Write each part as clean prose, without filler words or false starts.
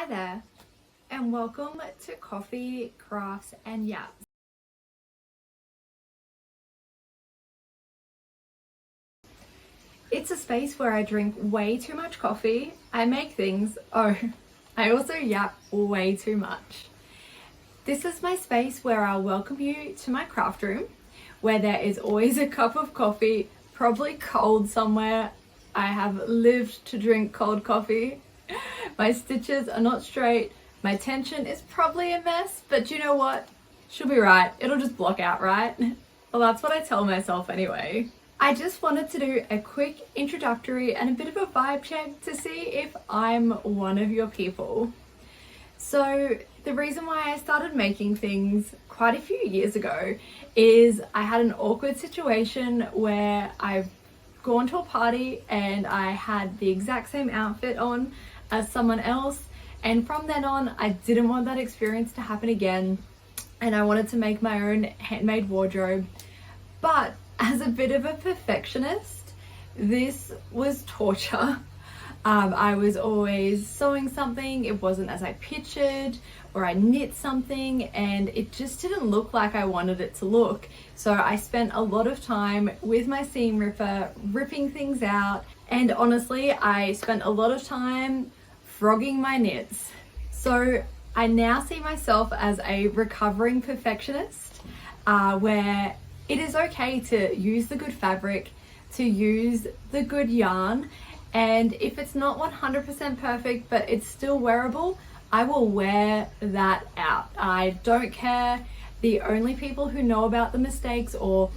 Hi there, and welcome to Coffee, Crafts and Yaps. It's a space where I drink way too much coffee, I make things, I also yap way too much. This is my space where I'll welcome you to my craft room, where there is always a cup of coffee, probably cold somewhere. I have lived to drink cold coffee. My stitches are not straight. My tension is probably a mess, but you know what? She'll be right. It'll just block out, right? Well, that's what I tell myself anyway. I just wanted to do a quick introductory and a bit of a vibe check to see if I'm one of your people. So the reason why I started making things quite a few years ago is I had an awkward situation where I've gone to a party and I had the exact same outfit on as someone else, and from then on I didn't want that experience to happen again, and I wanted to make my own handmade wardrobe. But as a bit of a perfectionist, this was torture. I was always sewing something, it wasn't as I pictured, or I knit something and it just didn't look like I wanted it to look. So I spent a lot of time with my seam ripper, ripping things out, and honestly, I spent a lot of time frogging my knits. So I now see myself as a recovering perfectionist, where it is okay to use the good fabric, to use the good yarn, and if it's not 100% perfect but it's still wearable, I will wear that out. I don't care. The only people who know about the mistakes or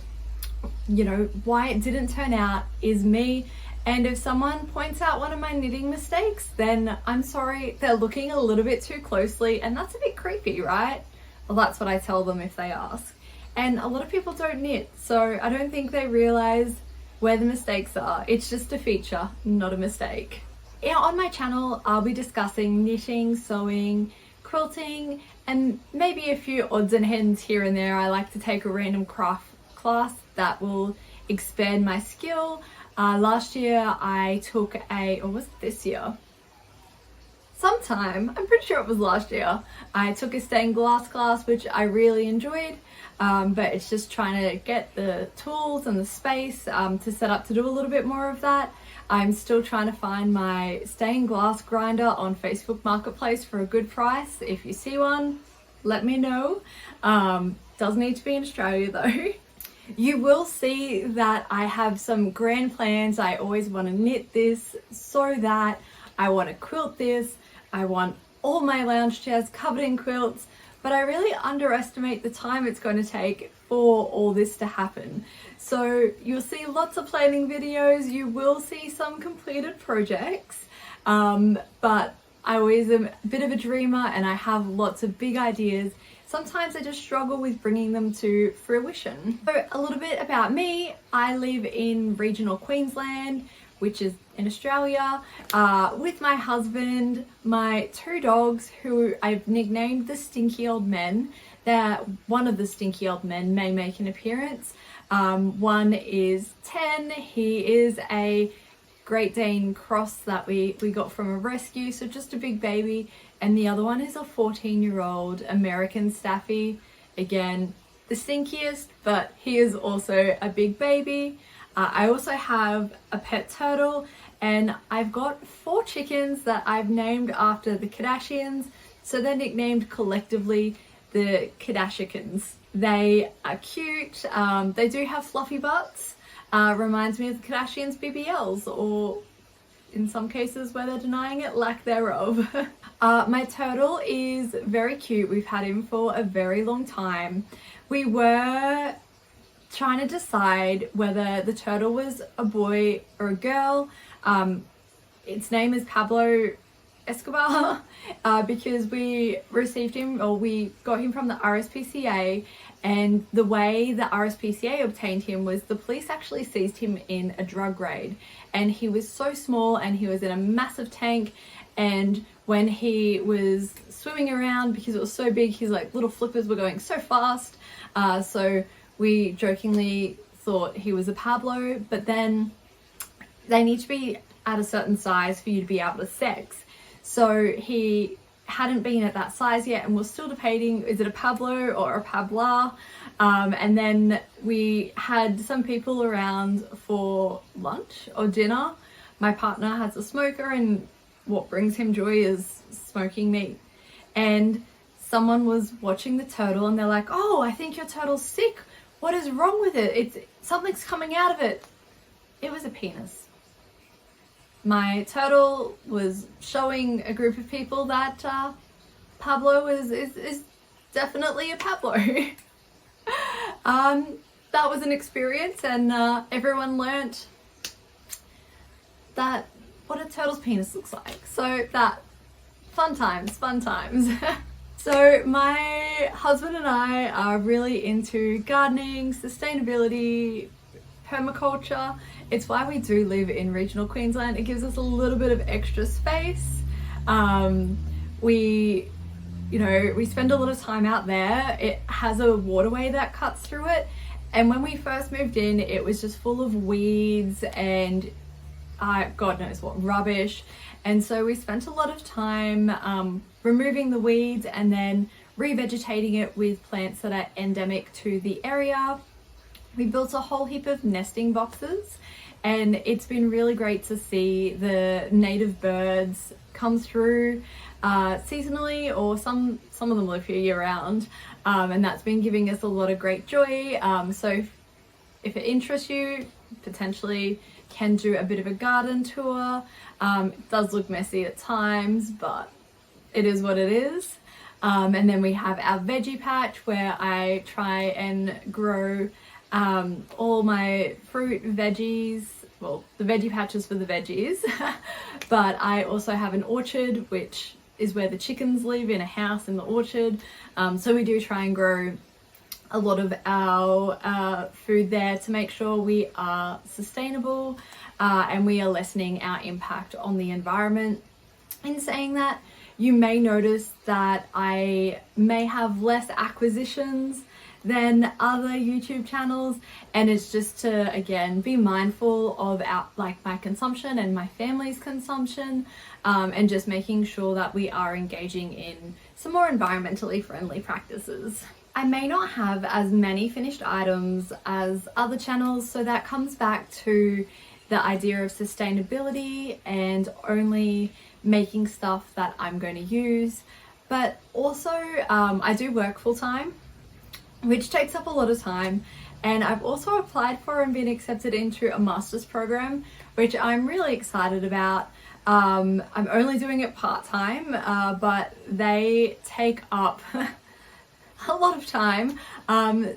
why it didn't turn out is me. And if someone points out one of my knitting mistakes, then I'm sorry, they're looking a little bit too closely, and that's a bit creepy, right? Well, that's what I tell them if they ask. And a lot of people don't knit, so I don't think they realize where the mistakes are. It's just a feature, not a mistake. On my channel, I'll be discussing knitting, sewing, quilting, and maybe a few odds and ends here and there. I like to take a random craft class that will expand my skill. Last year I took or was it this year? Sometime, I'm pretty sure it was last year, I took a stained glass class, which I really enjoyed, but it's just trying to get the tools and the space to set up to do a little bit more of that. I'm still trying to find my stained glass grinder on Facebook Marketplace for a good price. If you see one, let me know. Does need to be in Australia though. You will see that I have some grand plans. I always want to knit this, so that I want to quilt this. I want all my lounge chairs covered in quilts, but I really underestimate the time it's going to take for all this to happen. So you'll see lots of planning videos, you will see some completed projects, but I always am a bit of a dreamer and I have lots of big ideas. Sometimes I just struggle with bringing them to fruition. So a little bit about me. I live in regional Queensland, which is in Australia, with my husband, my two dogs, who I've nicknamed the Stinky Old Men. One of the Stinky Old Men may make an appearance. One is 10, he is a Great Dane cross that we got from a rescue, so just a big baby, and the other one is a 14-year-old American Staffy. Again, the stinkiest, but he is also a big baby. I also have a pet turtle, and I've got 4 chickens that I've named after the Kardashians, so they're nicknamed collectively the Kardashians. They are cute, they do have fluffy butts, reminds me of the Kardashians' BBLs, or in some cases where they're denying it, lack thereof. My turtle is very cute. We've had him for a very long time. We were trying to decide whether the turtle was a boy or a girl. Its name is Pablo Escobar, because we received him, or we got him from the RSPCA, and the way the RSPCA obtained him was the police actually seized him in a drug raid, and he was so small and he was in a massive tank, and when he was swimming around, because it was so big, his like little flippers were going so fast, so we jokingly thought he was a Pablo, but then they need to be at a certain size for you to be able to sex. So he hadn't been at that size yet, and we're still debating, is it a Pablo or a Pabla? And then we had some people around for lunch or dinner. My partner has a smoker, and what brings him joy is smoking meat. And someone was watching the turtle and they're like, oh, I think your turtle's sick. What is wrong with it? Something's coming out of it. It was a penis. My turtle was showing a group of people that Pablo is definitely a Pablo. That was an experience, and everyone learnt that what a turtle's penis looks like. So that, fun times. So my husband and I are really into gardening, sustainability, permaculture. It's why we do live in regional Queensland. It gives us a little bit of extra space. We spend a lot of time out there. It has a waterway that cuts through it. And when we first moved in, it was just full of weeds and God knows what, rubbish. And so we spent a lot of time removing the weeds and then revegetating it with plants that are endemic to the area. We built a whole heap of nesting boxes, and it's been really great to see the native birds come through seasonally, or some of them live here year round, and that's been giving us a lot of great joy. So if it interests you, potentially can do a bit of a garden tour. It does look messy at times, but it is what it is. And then we have our veggie patch where I try and grow all my fruit, veggies, well, the veggie patches for the veggies, but I also have an orchard, which is where the chickens live, in a house in the orchard. So we do try and grow a lot of our food there to make sure we are sustainable and we are lessening our impact on the environment. In saying that, you may notice that I may have less acquisitions than other YouTube channels, and it's just to, again, be mindful of my consumption and my family's consumption, and just making sure that we are engaging in some more environmentally friendly practices. I may not have as many finished items as other channels, so that comes back to the idea of sustainability and only making stuff that I'm going to use. But also I do work full-time, which takes up a lot of time, and I've also applied for and been accepted into a master's program, which I'm really excited about. I'm only doing it part-time, but they take up a lot of time.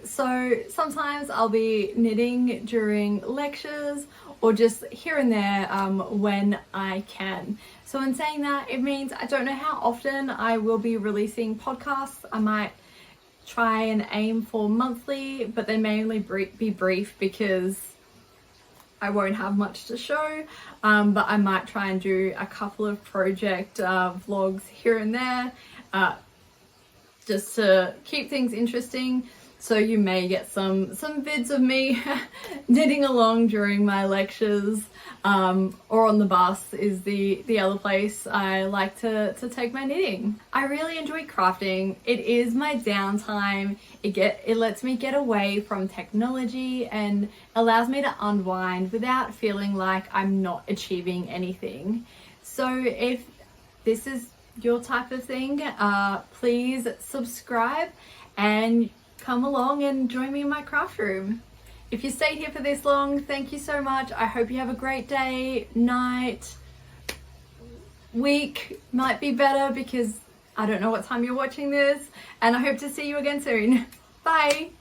So sometimes I'll be knitting during lectures or just here and there when I can. So in saying that, it means I don't know how often I will be releasing podcasts. I might try and aim for monthly, but they may only be brief because I won't have much to show, but I might try and do a couple of project vlogs here and there, just to keep things interesting. So you may get some vids of me knitting along during my lectures, or on the bus is the other place I like to take my knitting. I really enjoy crafting. It is my downtime. It lets me get away from technology and allows me to unwind without feeling like I'm not achieving anything. So if this is your type of thing, please subscribe and come along and join me in my craft room. If you stayed here for this long, thank you so much. I hope you have a great day, night, week. Might be better because I don't know what time you're watching this, and I hope to see you again soon. Bye.